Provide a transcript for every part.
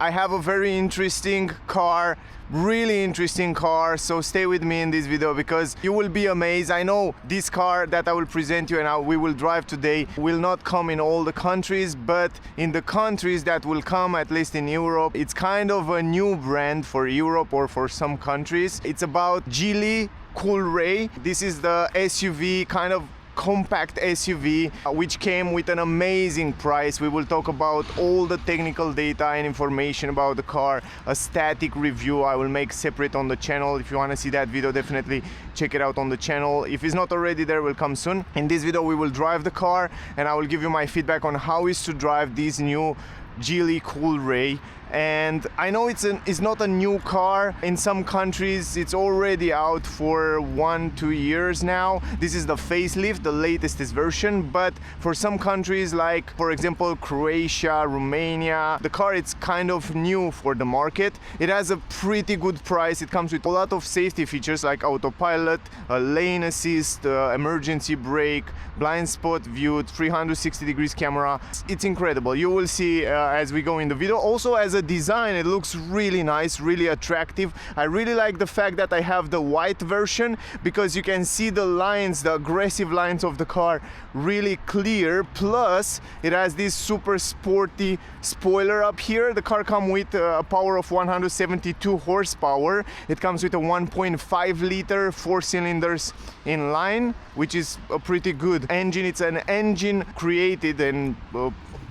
I have a very interesting car, really interesting car, so stay with me in this video because you will be amazed. I know this car that I will present you and we will drive today will not come in all the countries, but in the countries that will come, at least in Europe, it's kind of a new brand for Europe or for some countries. It's about Geely Coolray. This is the SUV, kind of compact SUV, which came with an amazing price. We will talk about all the technical data and information about the car, a static review I will make separate on the channel. If you want to see that video, definitely check it out on the channel. If it's not already there, it will come soon. In this video we will drive the car and I will give you my feedback on how is to drive this new Geely Coolray. And I know it's not a new car. In some countries it's already out for 1-2 years now. This is the facelift, the latest version, but for some countries like, for example, Croatia, Romania, the car it's kind of new for the market. It has a pretty good price. It comes with a lot of safety features like Autopilot, lane assist, emergency brake, blind spot view, 360 degrees camera. It's incredible. You will see as we go in the video. Also, as a design, it looks really nice, really attractive. I really like the fact that I have the white version because you can see the lines, the aggressive lines of the car really clear. Plus it has this super sporty spoiler up here. The car comes with a power of 172 horsepower. It comes with a 1.5 liter 4 cylinders in line, which is a pretty good engine. It's an engine created and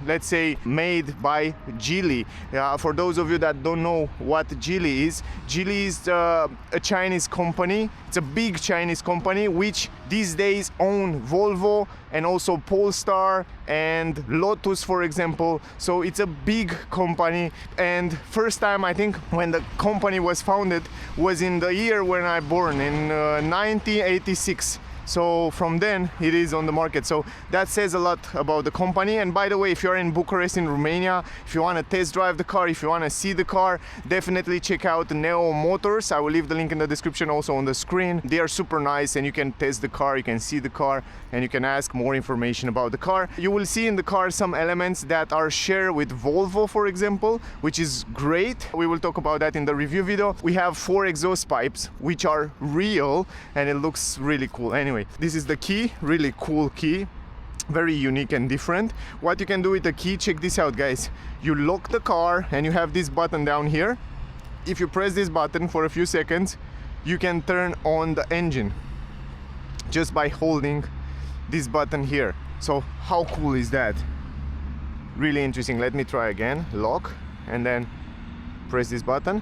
let's say made by Geely. For those of you that don't know what Geely is a Chinese company. It's a big Chinese company which these days own Volvo and also Polestar and Lotus, for example. So it's a big company, and first time I think when the company was founded was in the year when I born, in 1986. So from then it is on the market. So that says a lot about the company. And by the way, if you're in Bucharest in Romania, if you want to test drive the car, if you want to see the car, definitely check out Neo Motors. I will leave the link in the description, also on the screen. They are super nice and you can test the car, you can see the car, and you can ask more information about the car. You will see in the car some elements that are shared with Volvo, for example, which is great. We will talk about that in the review video. We have 4 exhaust pipes which are real and it looks really cool. Anyway, this is the key, really cool key, very unique and different. What you can do with the key, check this out guys. You lock the car and you have this button down here. If you press this button for a few seconds, you can turn on the engine just by holding this button here. So how cool is that? Really interesting. Let me try again. Lock and then press this button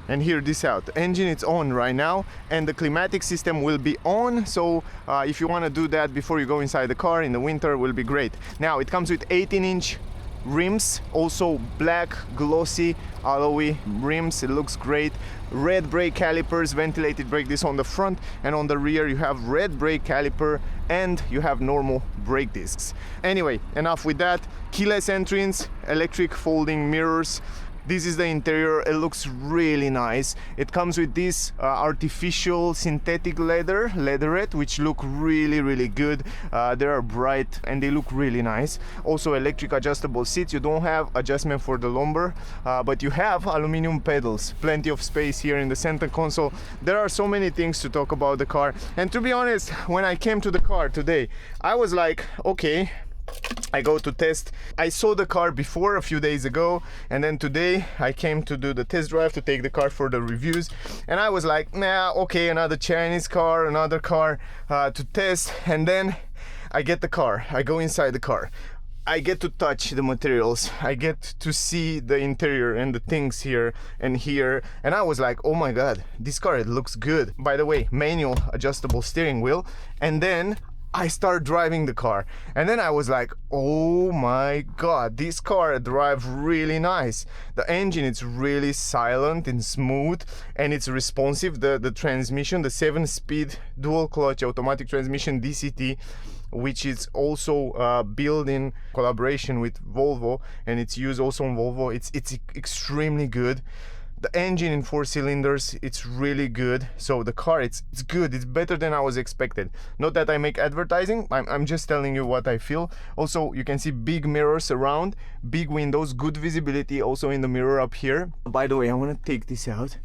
and hear this out. The engine is on right now and the climatic system will be on. So if you want to do that before you go inside the car in the winter, will be great. Now it comes with 18-inch rims, also black glossy alloy rims. It looks great. Red brake calipers, ventilated brake disc on the front, and on the rear you have red brake caliper and you have normal brake discs. Anyway, enough with that. Keyless entrance, electric folding mirrors. This is the interior. It looks really nice. It comes with this artificial synthetic leatherette, which look really good. They are bright and they look really nice. Also electric adjustable seats. You don't have adjustment for the lumbar, but you have aluminum pedals. Plenty of space here in the center console. There are so many things to talk about the car. And to be honest, when I came to the car today, I was like, okay, I go to test. I saw the car before a few days ago, and then today I came to do the test drive, to take the car for the reviews, and I was like, nah, okay, another Chinese car, another car to test. And then I get the car, I go inside the car, I get to touch the materials, I get to see the interior and the things here and here, and I was like, oh my god, this car, it looks good. By the way, manual adjustable steering wheel. And then I start driving the car and then I was like, oh my god, this car drives really nice. The engine is really silent and smooth and it's responsive. The transmission, the 7-speed dual clutch automatic transmission DCT, which is also built in collaboration with Volvo and it's used also on Volvo, it's extremely good. The engine in 4 cylinders, it's really good. So the car, it's good. It's better than I was expected. Not that I make advertising, I'm just telling you what I feel. Also, you can see big mirrors around, big windows, good visibility also in the mirror up here. By the way, I want to take this out.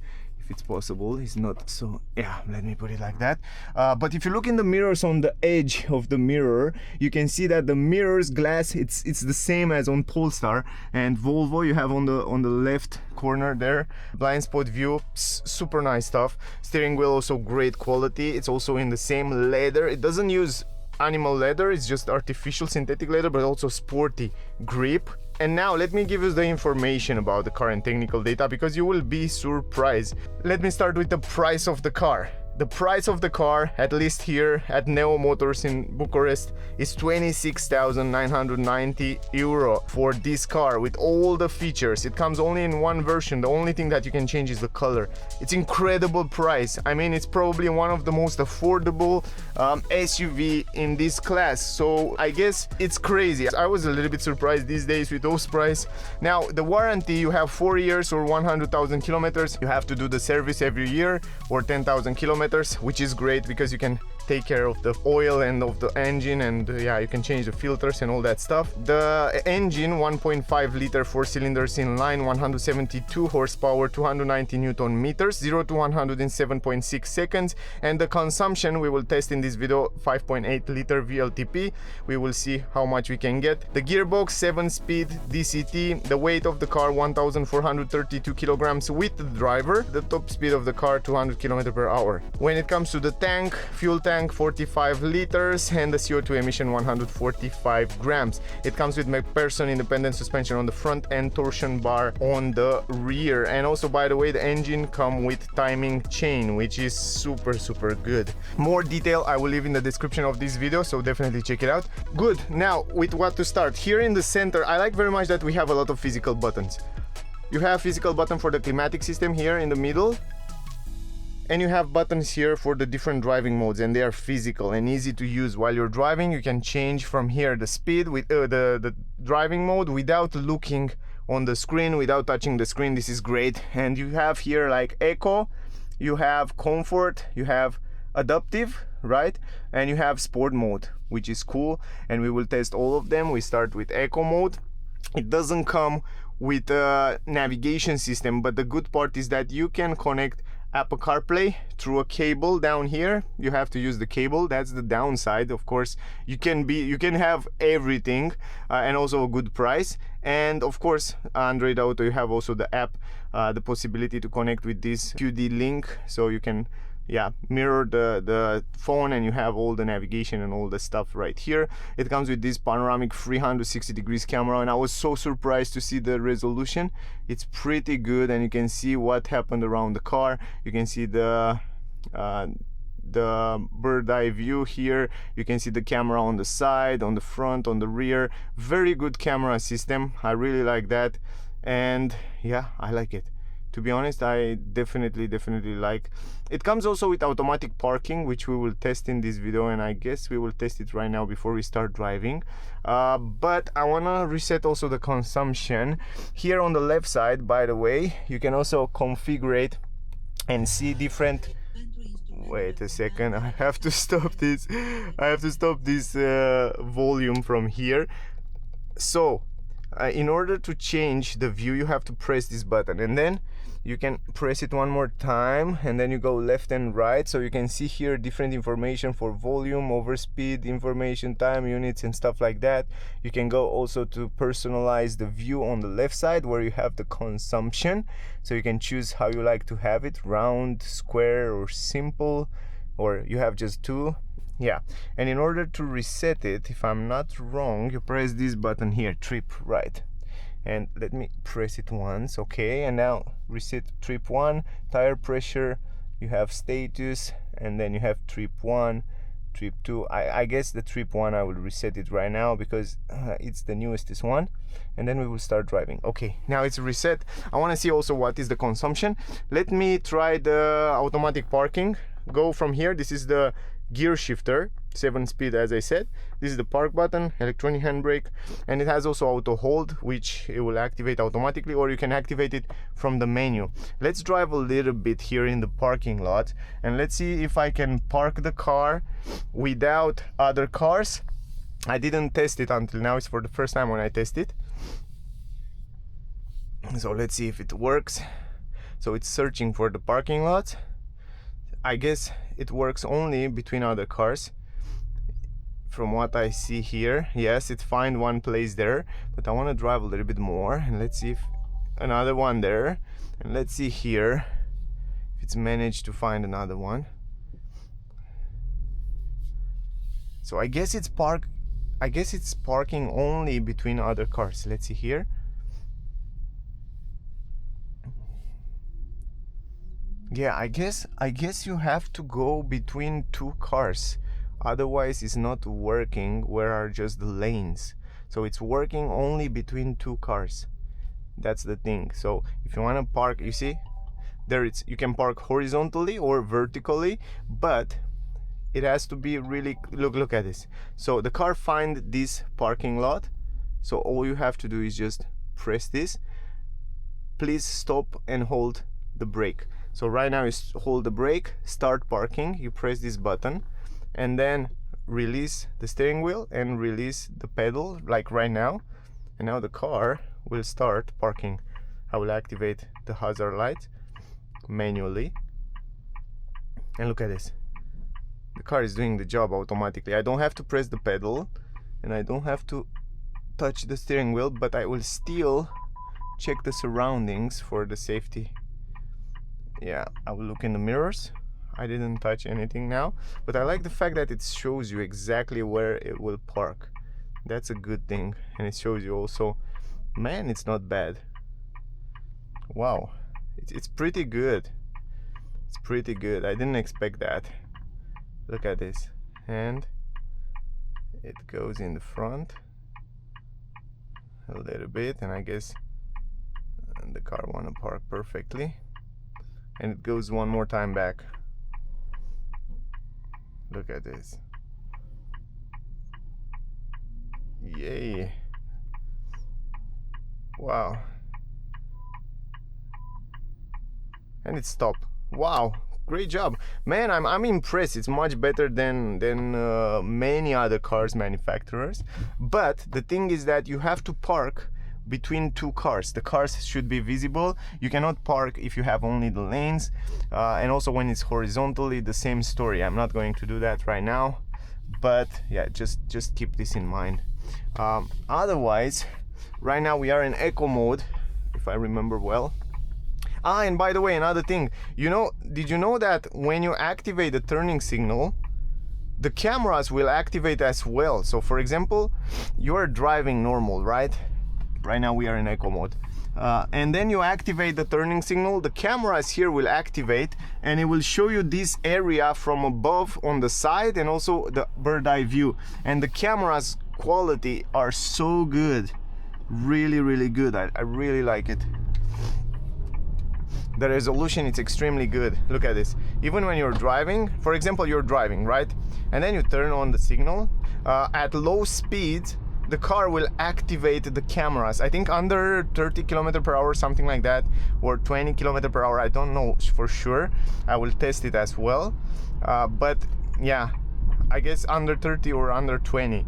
It's possible, it's not so, yeah, let me put it like that. But if you look in the mirrors on the edge of the mirror, you can see that the mirrors glass, it's the same as on Polestar and Volvo. You have on the left corner there, blind spot view, super nice stuff. Steering wheel also great quality. It's also in the same leather. It doesn't use animal leather, it's just artificial synthetic leather, but also sporty grip. And now let me give you the information about the car and technical data, because you will be surprised. Let me start with the price of the car. The price of the car, at least here at Neo Motors in Bucharest, is 26,990 euro for this car with all the features. It comes only in one version. The only thing that you can change is the color. It's incredible price. I mean, it's probably one of the most affordable SUV in this class. So I guess it's crazy. I was a little bit surprised these days with those price. Now, the warranty, you have 4 years or 100,000 kilometers. You have to do the service every year or 10,000 kilometers. Which is great because you can take care of the oil and of the engine, and yeah, you can change the filters and all that stuff. The engine, 1.5 liter 4 cylinders inline, 172 horsepower, 290 newton meters, 0 to 100 in 7.6 seconds. And the consumption we will test in this video, 5.8 liter VLTP. We will see how much we can get. The gearbox, 7-speed DCT. The weight of the car, 1,432 kilograms with the driver. The top speed of the car, 200 km per hour. When it comes to the tank, fuel tank 45 liters and the CO2 emission 145 grams. It comes with McPherson independent suspension on the front and torsion bar on the rear. And also, by the way, the engine comes with timing chain, which is super good. More detail I will leave in the description of this video, so definitely check it out. Good, now with what to start. Here in the center, I like very much that we have a lot of physical buttons. You have physical button for the climatic system here in the middle. And you have buttons here for the different driving modes, and they are physical and easy to use. While you're driving, you can change from here the speed with the driving mode without looking on the screen, without touching the screen. This is great. And you have here like eco, you have comfort, you have adaptive, right? And you have sport mode, which is cool. And we will test all of them. We start with eco mode. It doesn't come with a navigation system, but the good part is that you can connect Apple CarPlay through a cable down here. You have to use the cable. That's the downside. Of course, you can have everything and also a good price. And of course, Android Auto, you have also the app, the possibility to connect with this QD link, so you can mirror the phone and you have all the navigation and all the stuff right here. It comes with this panoramic 360 degrees camera, and I was so surprised to see the resolution. It's pretty good, and you can see what happened around the car. You can see the bird eye view here. You can see the camera on the side, on the front, on the rear. Very good camera system. I really like that, and yeah, I like it. To be honest, I definitely like. It comes also with automatic parking, which we will test in this video, and I guess we will test it right now before we start driving. But I want to reset also the consumption. Here on the left side, by the way, you can also configure it and see different. Wait a second, I have to stop this. I have to stop this volume from here. So in order to change the view, you have to press this button, and then you can press it one more time, and then you go left and right, so you can see here different information for volume, overspeed information, time units and stuff like that. You can go also to personalize the view on the left side where you have the consumption, so you can choose how you like to have it, round, square or simple, or you have just two. Yeah, and in order to reset it, if I'm not wrong, you press this button here, trip right. And let me press it once, okay, and now reset trip 1, tire pressure, you have status, and then you have trip 1, trip 2. I guess the trip 1 I will reset it right now because it's the newest one, and then we will start driving. Okay, now it's reset. I want to see also what is the consumption. Let me try the automatic parking. Go from here. This is the gear shifter. 7-speed, as I said. This is the park button, electronic handbrake, and it has also auto hold, which it will activate automatically, or you can activate it from the menu. Let's drive a little bit here in the parking lot, and let's see if I can park the car without other cars. I didn't test it until now. It's for the first time when I test it. So let's see if it works. So it's searching for the parking lot. I guess it works only between other cars. From what I see here, yes, it find one place there, but I want to drive a little bit more, and let's see if another one there, and let's see here if it's managed to find another one. So I guess it's parking only between other cars. Let's see here. Yeah, I guess you have to go between two cars, otherwise it's not working where are just the lanes. So it's working only between two cars. That's the thing. So if you want to park, you see there, it's, you can park horizontally or vertically, but it has to be really, look at this. So the car find this parking lot, so all you have to do is just press this. Please stop and hold the brake. So right now you hold the brake, start parking, you press this button, and then release the steering wheel and release the pedal, like right now, and now the car will start parking. I will activate the hazard light manually, and look at this. The car is doing the job automatically. I don't have to press the pedal and I don't have to touch the steering wheel, but I will still check the surroundings for the safety. Yeah, I will look in the mirrors. I didn't touch anything now, but I like the fact that it shows you exactly where it will park. That's a good thing. And it shows you also, man, it's not bad. Wow, it's pretty good. It's pretty good. I didn't expect that. Look at this. And it goes in the front a little bit, and I guess the car wanna park perfectly. And it goes one more time back. Look at this. Yay. Wow. And it stopped. Wow, great job. Man, I'm impressed. It's much better than many other cars manufacturers. But the thing is that you have to park between two cars. The cars should be visible. You cannot park if you have only the lanes, and also when it's horizontally, the same story. I'm not going to do that right now, but yeah, just keep this in mind. Otherwise, right now we are in eco mode, if I remember well. And by the way, another thing, did you know that when you activate the turning signal, the cameras will activate as well? So for example, you're driving normal, right? Right now we are in eco mode, and then you activate the turning signal. The cameras here will activate, and it will show you this area from above on the side, and also the bird eye view. And the cameras quality are so good, really good. I really like it. The resolution is extremely good. Look at this. Even when you're driving, for example, you're driving, right, and then you turn on the signal at low speed, the car will activate the cameras. I think under 30 km/h, something like that, or 20 km/h. I don't know for sure. I will test it as well. But yeah, I guess under 30 or under 20.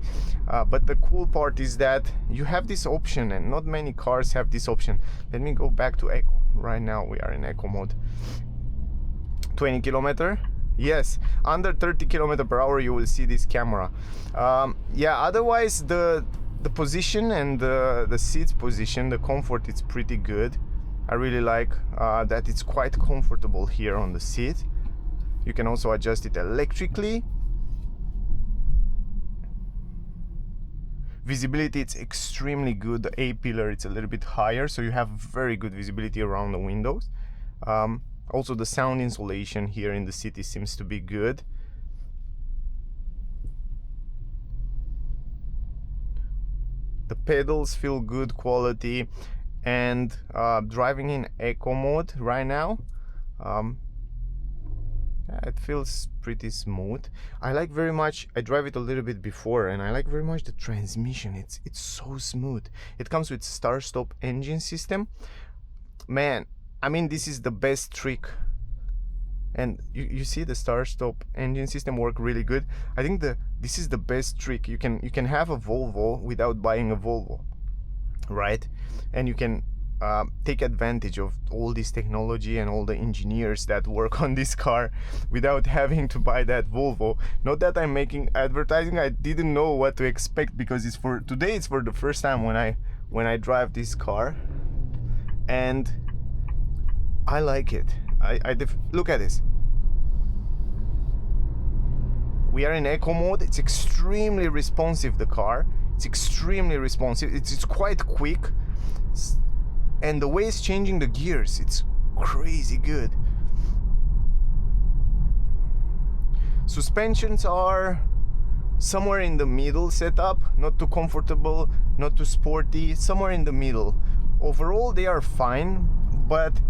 But the cool part is that you have this option, and not many cars have this option. Let me go back to eco. Right now we are in eco mode. 20 km. Yes, under 30 km/h you will see this camera. Yeah, otherwise the position and the seat's position, the comfort, it's pretty good. I really like that it's quite comfortable here on the seat. You can also adjust it electrically. Visibility, it's extremely good. The A-pillar, it's a little bit higher, so you have very good visibility around the windows. Also, the sound insulation here in the city seems to be good. The pedals feel good quality, and driving in eco mode right now, It feels pretty smooth. I like very much, I drive it a little bit before, and I like very much the transmission. It's so smooth. It comes with start-stop engine system. Man, I mean, this is the best trick. And you see the start-stop engine system work really good. I think this is the best trick. You can have a Volvo without buying a Volvo, right? And you can take advantage of all this technology and all the engineers that work on this car without having to buy that Volvo. Not that I'm making advertising. I didn't know what to expect, because it's for today. It's for the first time when I drive this car, and I like it. Look at this. We are in eco mode. It's extremely responsive, the car. It's extremely responsive. It's quite quick. And the way it's changing the gears, it's crazy good. Suspensions are somewhere in the middle setup, not too comfortable, not too sporty, somewhere in the middle. Overall, they are fine, but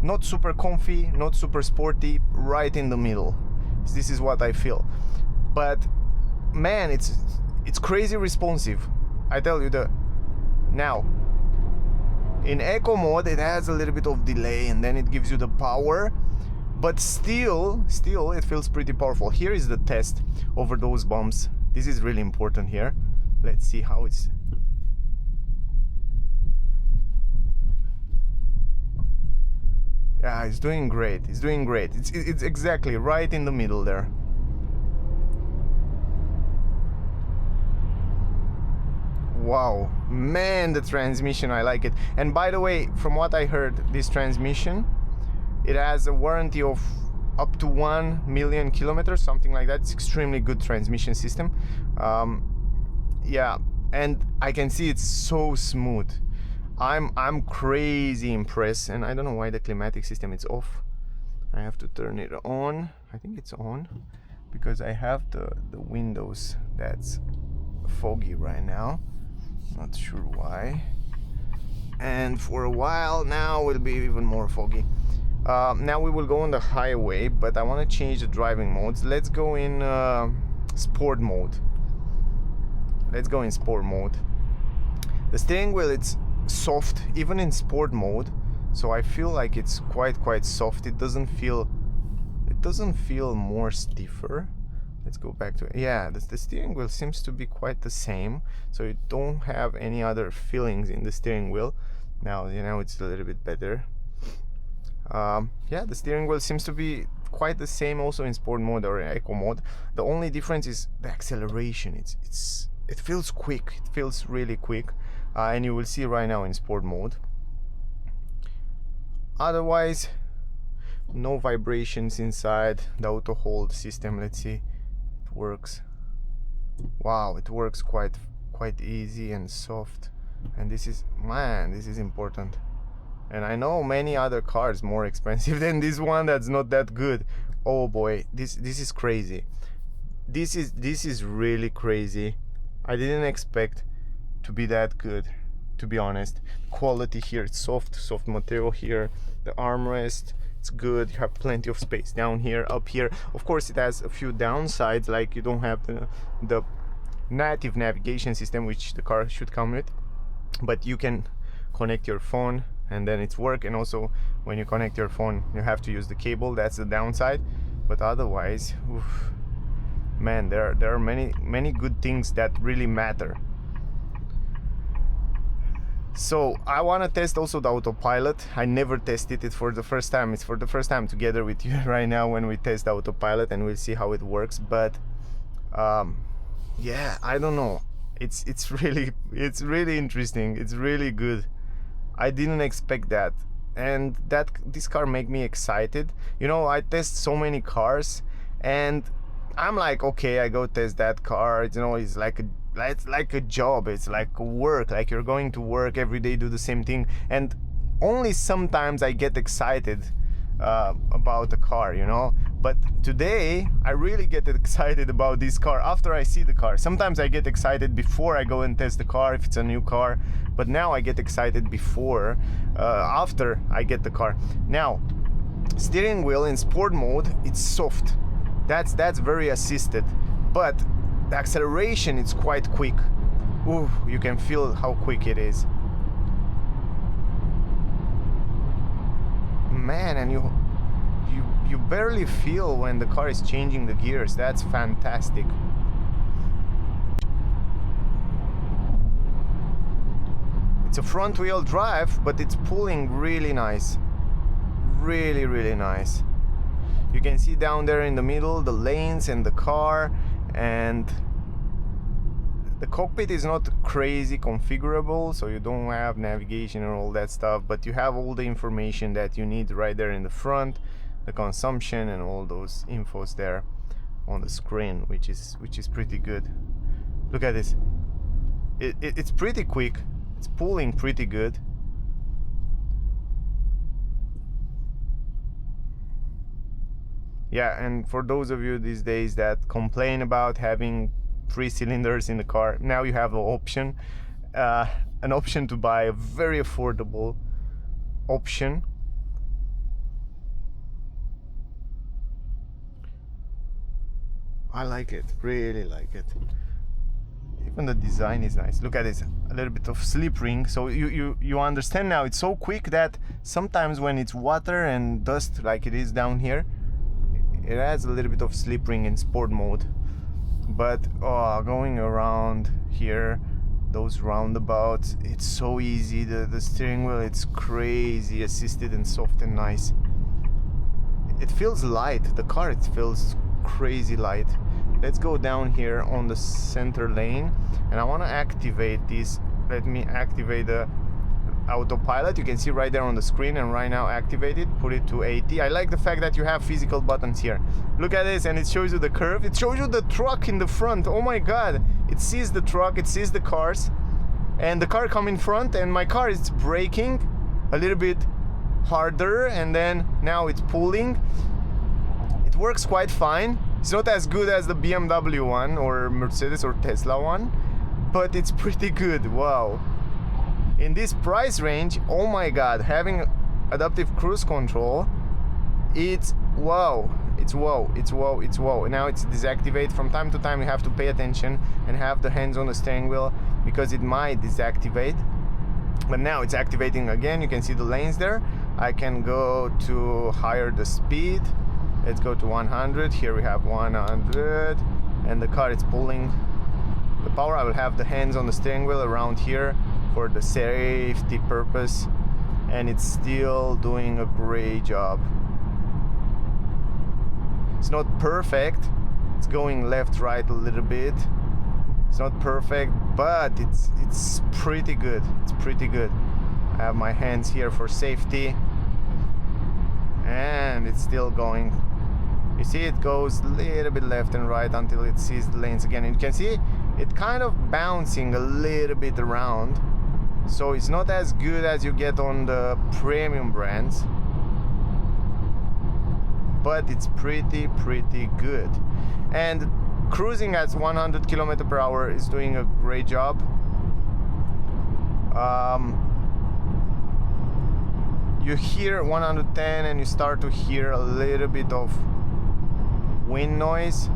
not super comfy, not super sporty, right in the middle. This is what I feel. But man, it's crazy responsive. I tell you now. In eco mode, it has a little bit of delay, and then it gives you the power, but still it feels pretty powerful. Here is the test over those bumps. This is really important here. Let's see how it's. Yeah, it's doing great. It's doing great. It's exactly right in the middle there. Wow, man, the transmission, I like it. And by the way, from what I heard, this transmission, it has a warranty of up to 1 million kilometers, something like that. It's extremely good transmission system. Yeah, and I can see it's so smooth. I'm crazy impressed, and I don't know why the climatic system is off. I have to turn it on. I think it's on because I have the windows that's foggy right now. Not sure why. And for a while now will be even more foggy. Now we will go on the highway, but I want to change the driving modes. Let's go in sport mode. Let's go in sport mode. The steering wheel, it's soft even in sport mode, so I feel like it's quite soft. It doesn't feel more stiffer. Let's go back to it. Yeah, the steering wheel seems to be quite the same, so you don't have any other feelings in the steering wheel. Now, you know, it's a little bit better. Yeah, the steering wheel seems to be quite the same also in sport mode or eco mode. The only difference is the acceleration. It feels quick. It feels really quick, and you will see right now in sport mode. Otherwise, no vibrations inside the auto hold system. Let's see. Works. Wow, it works quite easy and soft, and this is important. And I know many other cars more expensive than this one that's not that good. Oh boy, this is crazy. This is really crazy. I didn't expect to be that good, to be honest. Quality here, it's soft material here. The armrest, it's good. You have plenty of space down here, up here. Of course, it has a few downsides, like you don't have the native navigation system, which the car should come with, but you can connect your phone and then it's work. And also, when you connect your phone, you have to use the cable. That's the downside. But otherwise, oof, man, there are many good things that really matter. So I want to test also the Autopilot. I never tested it for the first time. It's for the first time together with you right now when we test the Autopilot, and we'll see how it works. But yeah, I don't know. It's really interesting. It's really good. I didn't expect that, and this car make me excited. You know, I test so many cars, and I'm like, okay, I go test that car. You know, it's like a job. It's like work. Like you're going to work every day, do the same thing, and only sometimes I get excited about the car, you know. But today I really get excited about this car after I see the car. Sometimes I get excited before I go and test the car if it's a new car, but now I get excited after I get the car. Now Steering wheel in sport mode, it's soft. That's very assisted, but the acceleration is quite quick. Ooh, you can feel how quick it is. Man, and you barely feel when the car is changing the gears. That's fantastic. It's a front wheel drive, but it's pulling really nice. Really, really nice. You can see down there in the middle the lanes and the car, and the cockpit is not crazy configurable, so you don't have navigation and all that stuff, but you have all the information that you need right there in the front, the consumption and all those infos there on the screen, which is pretty good. Look at this. It's pretty quick. It's pulling pretty good. Yeah, and for those of you these days that complain about having 3 cylinders in the car, now you have an option to buy a very affordable option. I like it, really like it. Even the design is nice. Look at this, a little bit of slip ring. So you understand now, it's so quick that sometimes when it's water and dust like it is down here, it has a little bit of slip ring in sport mode. But going around here, those roundabouts, it's so easy. The steering wheel, it's crazy assisted and soft and nice. It feels light. The car, it feels crazy light. Let's go down here on the center lane, and I want to activate this. Let me activate the Autopilot. You can see right there on the screen, and right now activate it, put it to 80. I like the fact that you have physical buttons here. Look at this, and it shows you the curve. It shows you the truck in the front. Oh my god, it sees the truck, it sees the cars, and the car come in front, and my car is braking a little bit harder, and then now it's pulling. It works quite fine. It's not as good as the BMW one or Mercedes or Tesla one, but it's pretty good. Wow. In this price range, oh my god, having adaptive cruise control, it's wow. It's wow, it's wow, it's wow. Now it's deactivate. From time to time you have to pay attention and have the hands on the steering wheel because it might deactivate. But now it's activating again. You can see the lanes there. I can go to higher the speed. Let's go to 100. Here we have 100, and the car is pulling the power. I will have the hands on the steering wheel around here for the safety purpose, and it's still doing a great job. It's not perfect. It's going left, right a little bit. It's not perfect, but it's pretty good. It's pretty good. I have my hands here for safety, and it's still going. You see, it goes a little bit left and right until it sees the lanes again. And you can see it kind of bouncing a little bit around. So it's not as good as you get on the premium brands, but it's pretty good. And cruising at 100 km/h is doing a great job. You hear 110 and you start to hear a little bit of wind noise.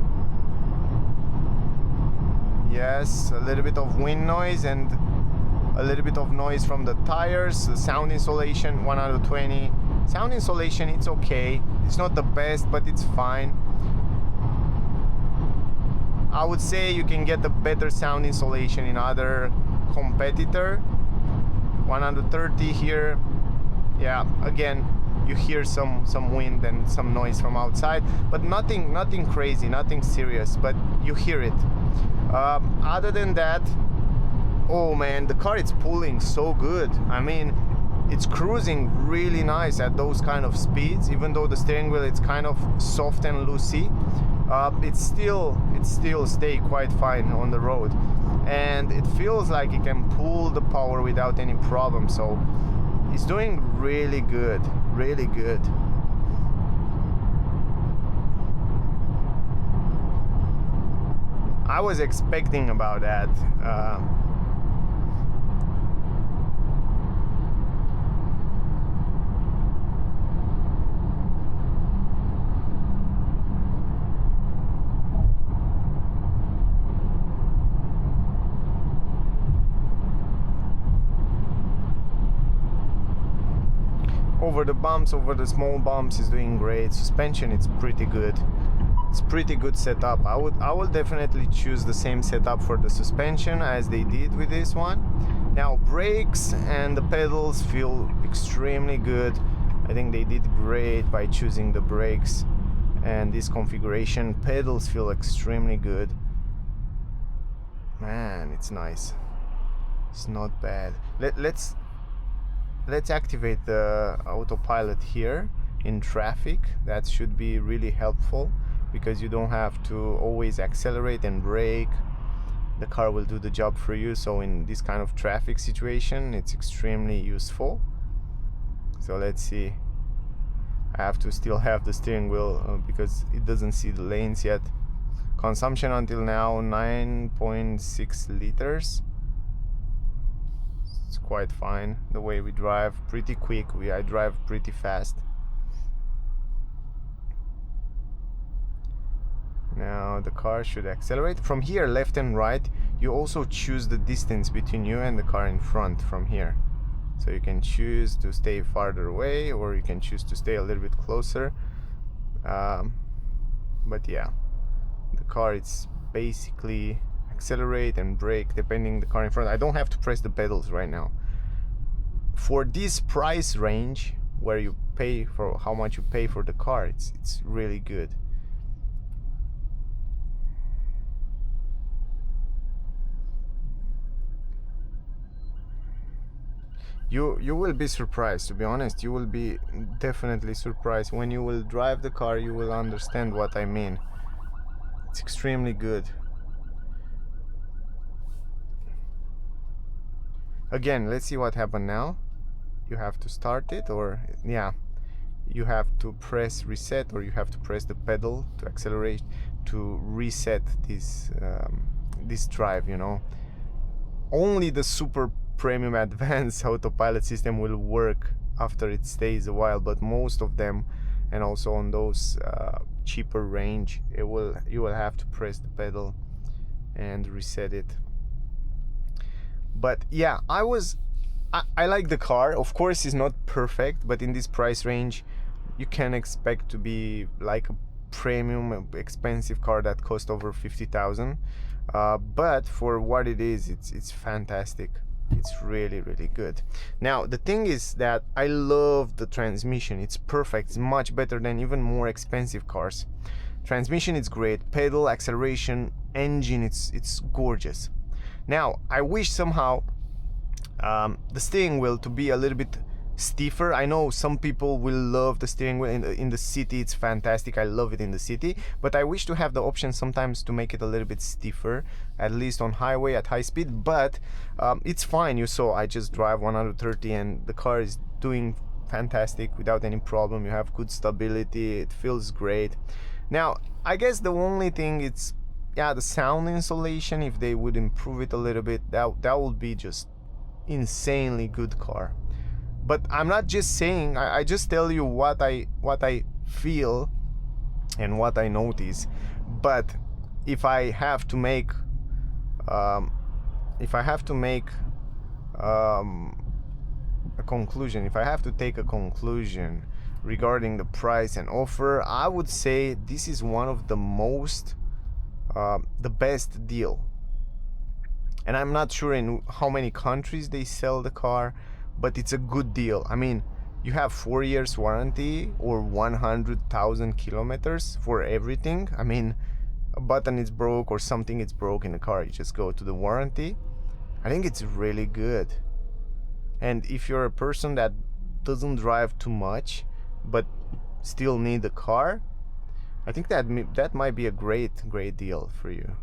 Yes, a little bit of wind noise and a little bit of noise from the tires. The sound insulation, 120. Sound insulation, it's okay. It's not the best, but it's fine. I would say you can get a better sound insulation in other competitor. 130 here. Yeah, again, you hear some wind and some noise from outside, but nothing crazy, nothing serious, but you hear it. Other than that, oh man, the car is pulling so good. I mean, it's cruising really nice at those kind of speeds, even though the steering wheel it's kind of soft and loosey. It still stay quite fine on the road, and it feels like it can pull the power without any problem. So it's doing really good, really good. I was expecting about that. over the bumps, over the small bumps, is doing great. Suspension, it's pretty good. It's pretty good setup. I will definitely choose the same setup for the suspension as they did with this one. Now brakes and the pedals feel extremely good. I think they did great by choosing the brakes and this configuration. Pedals feel extremely good. Man, it's nice. It's not bad. Let's activate the autopilot here in traffic. That should be really helpful, because you don't have to always accelerate and brake. The car will do the job for you. So in this kind of traffic situation, it's extremely useful. So let's see. I have to still have the steering wheel because it doesn't see the lanes yet. Consumption until now 9.6 liters. It's quite fine. The way we drive, pretty quick. I drive pretty fast. Now the car should accelerate. From here, left and right, you also choose the distance between you and the car in front from here. So you can choose to stay farther away, or you can choose to stay a little bit closer. But yeah, the car, it's basically accelerate and brake depending the car in front. I don't have to press the pedals right now. For this price range, where you pay for how much you pay for the car, it's really good. You will be surprised, to be honest. You will be definitely surprised. When you will drive the car, you will understand what I mean. It's extremely good. Again, let's see what happened now. You have to start it, or yeah, you have to press reset, or you have to press the pedal to accelerate to reset this this drive, you know. Only the super premium advanced autopilot system will work after it stays a while, but most of them, and also on those cheaper range, you will have to press the pedal and reset it. But yeah, I like the car. Of course it's not perfect, but in this price range you can expect to be like a premium expensive car that cost over 50,000. But for what it is, it's fantastic. It's really good. Now the thing is that I love the transmission. It's perfect. It's much better than even more expensive cars. Transmission is great. Pedal, acceleration, engine, it's gorgeous. Now I wish somehow the steering wheel to be a little bit stiffer. I know some people will love the steering wheel in the city. It's fantastic. I love it in the city, but I wish to have the option sometimes to make it a little bit stiffer, at least on highway at high speed. But it's fine. You saw I just drive 130 and the car is doing fantastic without any problem. You have good stability. It feels great. Now I guess the only thing, it's the sound insulation. If they would improve it a little bit, that would be just insanely good car. But I'm not just saying, I just tell you what I feel and what I notice. But if I have to make a conclusion, if I have to take a conclusion regarding the price and offer, I would say this is one of the the best deal. And I'm not sure in how many countries they sell the car, but it's a good deal. I mean, you have 4 years warranty or 100,000 kilometers for everything. I mean, a button is broke or something is broke in the car, you just go to the warranty. I think it's really good. And if you're a person that doesn't drive too much but still need a car, I think that might be a great deal for you.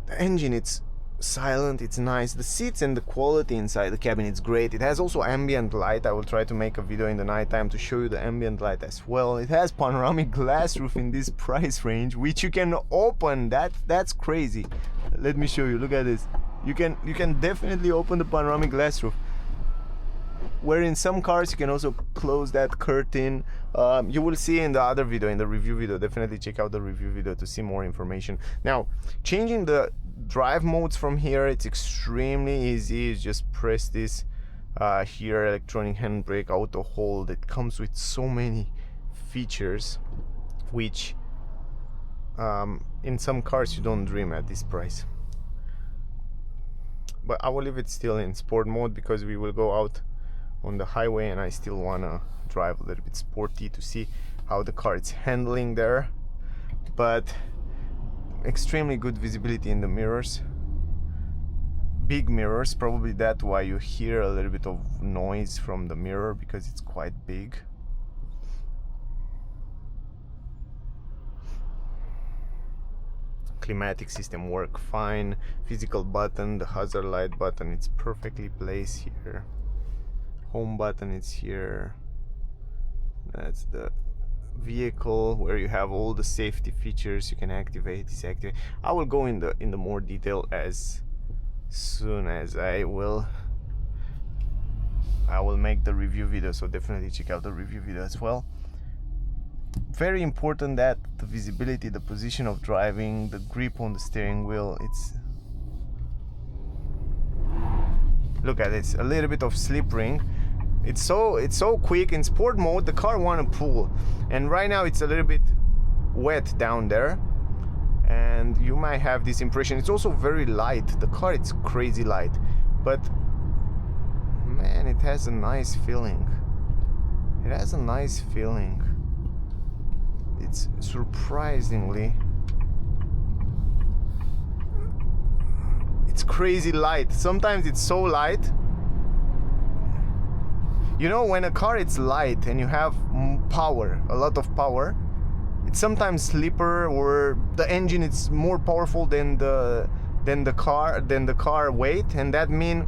The engine, it's silent, it's nice. The seats and the quality inside the cabin, it's great. It has also ambient light. I will try to make a video in the nighttime to show you the ambient light as well. It has panoramic glass roof in this price range, which you can open. That's crazy. Let me show you. Look at this. You can definitely open the panoramic glass roof, where in some cars you can also close that curtain. You will see in the other video, in the review video. Definitely check out the review video to see more information. Now, changing the drive modes from here, it's extremely easy. You just press this here electronic handbrake, auto hold. It comes with so many features which in some cars you don't dream at this price. But I will leave it still in sport mode because we will go out on the highway and I still wanna drive a little bit sporty to see how the car is handling there. But extremely good visibility in the mirrors, big mirrors, probably that's why you hear a little bit of noise from the mirror, because it's quite big. Climatic system work fine. Physical button, the hazard light button, it's perfectly placed here. Home button is here. That's the vehicle where you have all the safety features you can activate, disactivate. I will go in the more detail as soon as I will make the review video, so definitely check out the review video as well. Very important that the visibility, the position of driving, the grip on the steering wheel, it's, look at this, a little bit of slip ring. It's so quick. In sport mode the car wanna pull, and right now it's a little bit wet down there and you might have this impression. It's also very light, the car, it's crazy light, but man, it has a nice feeling. It has a nice feeling. It's surprisingly, it's crazy light. Sometimes it's so light. You know, when a car is light and you have power, a lot of power, it's sometimes slipper, or the engine is more powerful than the car weight, and that means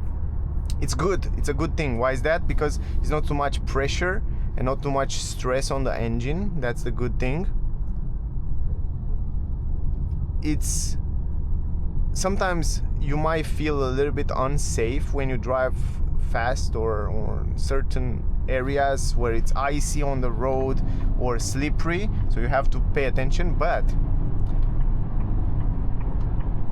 it's good. It's a good thing. Why is that? Because it's not too much pressure and not too much stress on the engine. That's the good thing. It's sometimes you might feel a little bit unsafe when you drive fast or certain areas where it's icy on the road or slippery, so you have to pay attention. But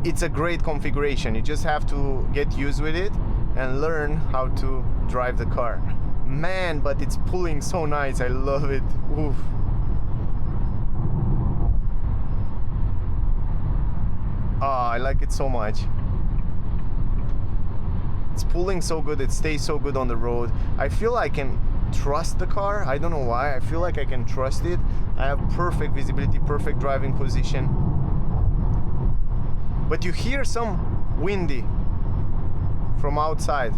it's a great configuration. You just have to get used with it and learn how to drive the car. Man, but it's pulling so nice. I love it. Oof. I like it so much. It's pulling so good, it stays so good on the road. I feel I can trust the car. I don't know why. I feel like I can trust it. I have perfect visibility, perfect driving position. But you hear some windy from outside.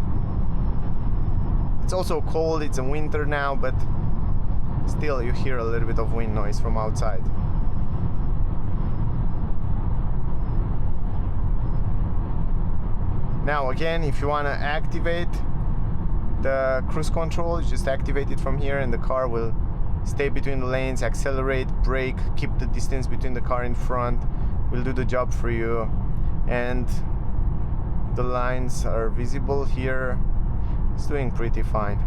It's also cold, it's a winter now, but still you hear a little bit of wind noise from outside. Now again, if you want to activate the cruise control, you just activate it from here and the car will stay between the lanes, accelerate, brake, keep the distance between the car in front, will do the job for you. And the lines are visible here. It's doing pretty fine.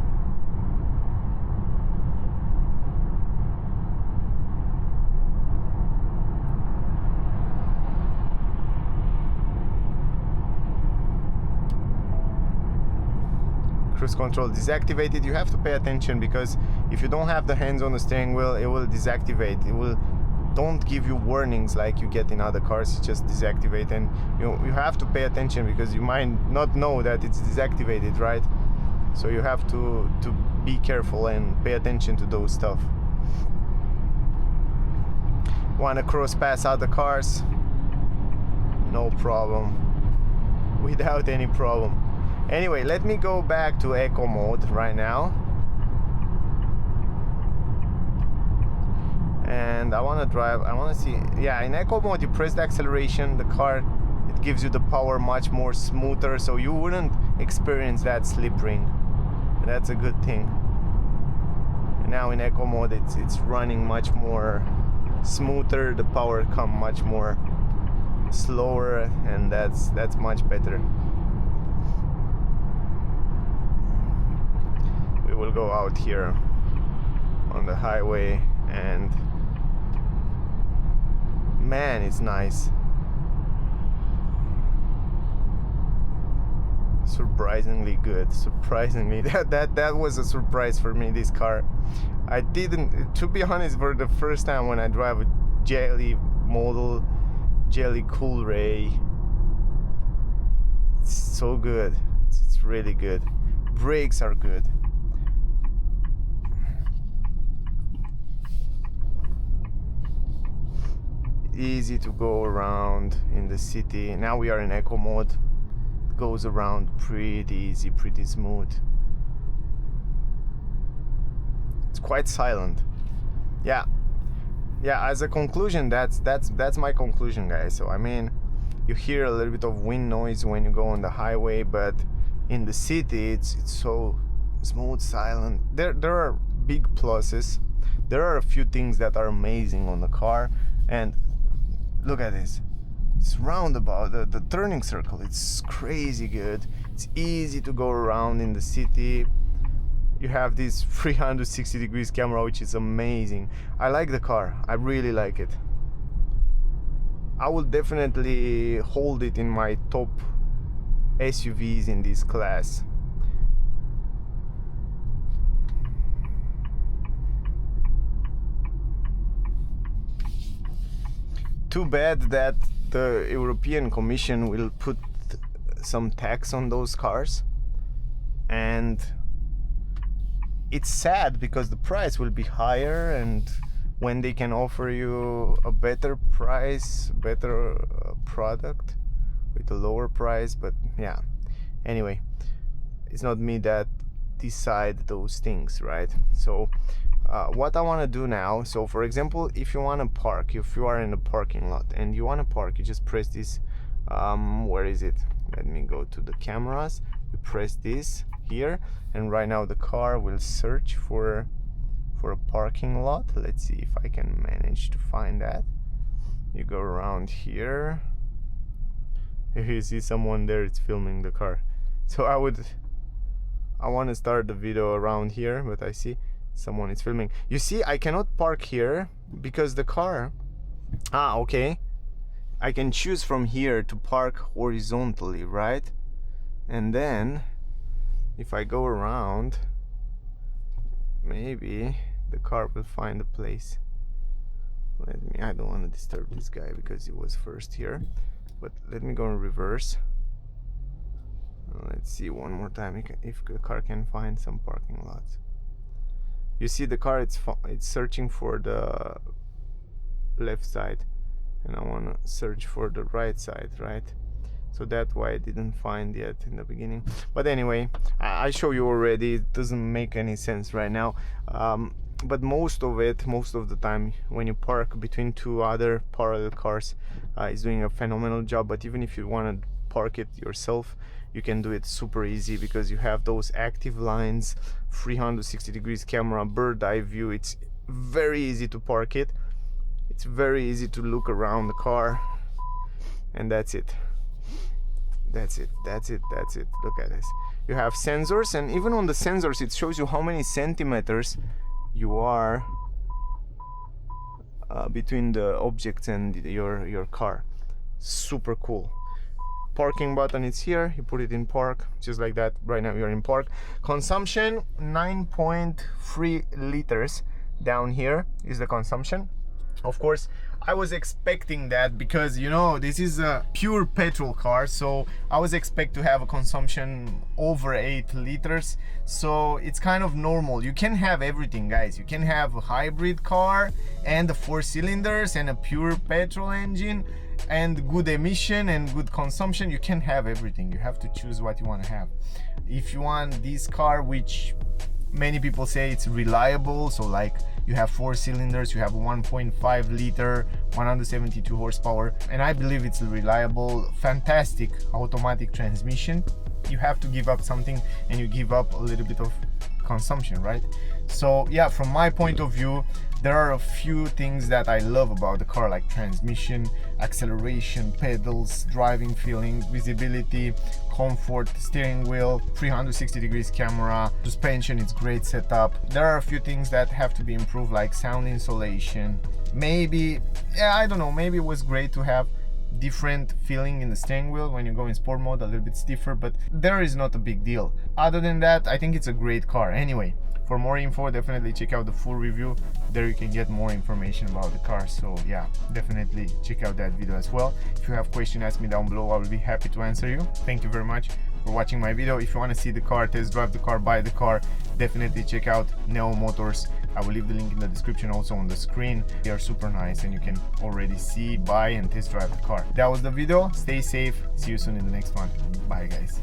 Cruise control deactivated. You have to pay attention, because if you don't have the hands on the steering wheel, it will deactivate. It will don't give you warnings like you get in other cars. It just deactivate, and you have to pay attention because you might not know that it's deactivated, right? So you have to be careful and pay attention to those stuff. Want to cross pass other cars? No problem, without any problem. Anyway, let me go back to eco mode right now, and I want to drive. I want to see, yeah, in eco mode you press the acceleration, the car, it gives you the power much more smoother, so you wouldn't experience that slip ring. That's a good thing. And now in eco mode it's running much more smoother, the power come much more slower, and that's much better. We will go out here on the highway, and man, it's nice. It's surprisingly good. Surprisingly, that was a surprise for me, this car. I didn't, to be honest, for the first time when I drive a jelly model, jelly Coolray, it's so good. It's really good. Brakes are good. Easy to go around in the city. Now we are in eco mode. It goes around pretty easy, pretty smooth. It's quite silent. Yeah, as a conclusion, that's my conclusion, guys. So I mean, you hear a little bit of wind noise when you go on the highway, but in the city it's so smooth, silent. There are big pluses. There are a few things that are amazing on the car, and look at this. It's roundabout, the turning circle, it's crazy good. It's easy to go around in the city. You have this 360 degrees camera, which is amazing. I like the car, I really like it. I will definitely hold it in my top SUVs in this class. Too bad that the European Commission will put some tax on those cars, and it's sad because the price will be higher, and when they can offer you a better price, better product with a lower price. But yeah, anyway, it's not me that decide those things, right? So what I want to do now, so for example, if you want to park, if you are in a parking lot and you want to park, you just press this, where is it? Let me go to the cameras. You press this here, and right now the car will search for a parking lot. Let's see if I can manage to find that. You go around here. If you see someone there, it's filming the car. So I want to start the video around here, but I see someone is filming. You see, I cannot park here because the car, okay, I can choose from here to park horizontally, right? And then if I go around, maybe the car will find a place. I don't want to disturb this guy because he was first here, but let me go in reverse. Let's see one more time if the car can find some parking lots. You see the car, it's searching for the left side, and I want to search for the right side, right? So that's why I didn't find yet in the beginning. But anyway, I show you already, it doesn't make any sense right now. But most of the time when you park between two other parallel cars, it's doing a phenomenal job. But even if you want to park it yourself, you can do it super easy because you have those active lines, 360 degrees camera, bird eye view. It's very easy to park it. It's very easy to look around the car, and that's it. That's it. Look at this. You have sensors, and even on the sensors it shows you how many centimeters you are between the objects and your car. Super cool. Parking button is here, you put it in park, just like that. Right now you're in park. Consumption 9.3 liters. Down here is the consumption. Of course, I was expecting that because, you know, this is a pure petrol car, so I was expect to have a consumption over 8 liters. So it's kind of normal. You can have everything, guys. You can have a hybrid car and the 4 cylinders and a pure petrol engine and good emission and good consumption. You can have everything. You have to choose what you want to have. If you want this car, which many people say it's reliable, so like you have 4 cylinders, you have 1.5 liter, 172 horsepower, and I believe it's reliable, fantastic automatic transmission. You have to give up something, and you give up a little bit of consumption, right? So yeah, from my point of view, there are a few things that I love about the car, like transmission, acceleration, pedals, driving feeling, visibility, comfort, steering wheel, 360 degrees camera, suspension, it's great setup. There are a few things that have to be improved, like sound insulation. Maybe, yeah, I don't know, maybe it was great to have different feeling in the steering wheel when you go in sport mode, a little bit stiffer, but there is not a big deal. Other than that, I think it's a great car. Anyway, for more info, definitely check out the full review. There you can get more information about the car. So yeah, definitely check out that video as well. If you have questions, ask me down below. I will be happy to answer you. Thank you very much for watching my video. If you want to see the car, test drive the car, buy the car, definitely check out Neo Motors. I will leave the link in the description, also on the screen. They are super nice and you can already see, buy and test drive the car. That was the video. Stay safe. See you soon in the next one. Bye guys.